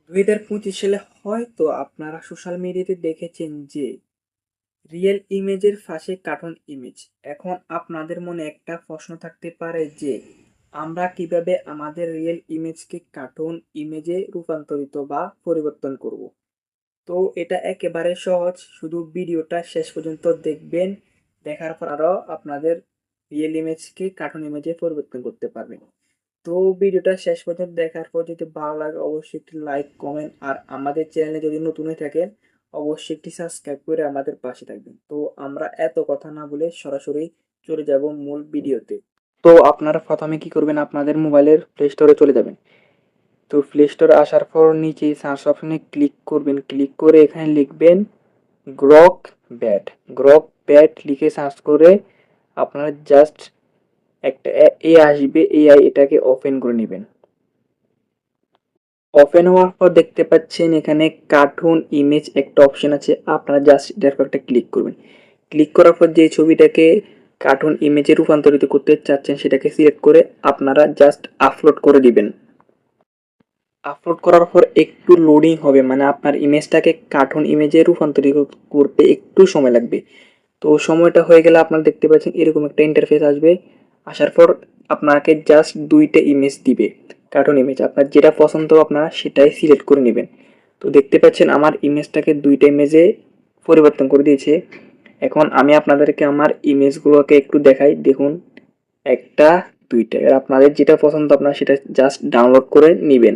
2025 সালে হয়তো আপনারা সোশ্যাল মিডিয়াতে দেখেছেন যে রিয়েল ইমেজের পাশে কার্টুন ইমেজ। এখন আপনাদের মনে একটা প্রশ্ন থাকতে পারে যে আমরা কিভাবে আমাদের রিয়েল ইমেজকে কার্টুন ইমেজে রূপান্তরিত বা পরিবর্তন করব। তো এটা একেবারে সহজ, শুধু ভিডিওটা শেষ পর্যন্ত দেখবেন। দেখার পর আরও আপনাদের রিয়েল ইমেজকে কার্টুন ইমেজে পরিবর্তন করতে পারবেন। তো ভিডিওটা শেষ পর্যন্ত দেখার পর যদি ভালো লাগে অবশ্যই একটি লাইক কমেন্ট আর আমাদের চ্যানেলে যদি নতুন হয়ে থাকেন অবশ্যই একটি সাবস্ক্রাইব করে আমাদের পাশে থাকবেন। তো আমরা এত কথা না বলে সরাসরি চলে যাব মূল ভিডিওতে। তো আপনারা প্রথমে কি করবেন, আপনাদের মোবাইলের প্লে স্টোরে চলে যাবেন। তো প্লে স্টোরে আসার পর নিচে সার্চ অপশনে ক্লিক করবেন, ক্লিক করে এখানে লিখবেন গ্রক ব্যাট। গ্রক ব্যাট লিখে সার্চ করে আপনারা জাস্ট একটা আসবে, এআই এটাকে ওপেন করে নেবেন। ওপেন হওয়ার পর দেখতে পাচ্ছেন এখানে কার্টুন ইমেজ একটা অপশন আছে, আপনারা জাস্ট এটার উপর একটা ক্লিক করবেন। ক্লিক করার পর যে ছবিটাকে কার্টুন ইমেজে রূপান্তরিত করতে চাচ্ছেন সেটাকে সিলেক্ট করে আপনারা জাস্ট আপলোড করে দিবেন। আপলোড করার পর একটু লোডিং হবে, মানে আপনার ইমেজটাকে কার্টুন ইমেজে রূপান্তরিত করতে একটু সময় লাগবে। তো সময়টা হয়ে গেলে আপনারা দেখতে পাচ্ছেন এরকম একটা ইন্টারফেস আসবে। আসার পর আপনাকে জাস্ট দুইটা ইমেজ দিবে, কার্টুন ইমেজ। আপনার যেটা পছন্দ আপনারা সেটাই সিলেক্ট করে নেবেন। তো দেখতে পাচ্ছেন আমার ইমেজটাকে দুইটা ইমেজে পরিবর্তন করে দিয়েছে। এখন আমি আপনাদেরকে আমার ইমেজগুলোকে একটু দেখাই, দেখুন একটা দুইটা। এবার আপনাদের যেটা পছন্দ আপনারা সেটা জাস্ট ডাউনলোড করে নেবেন।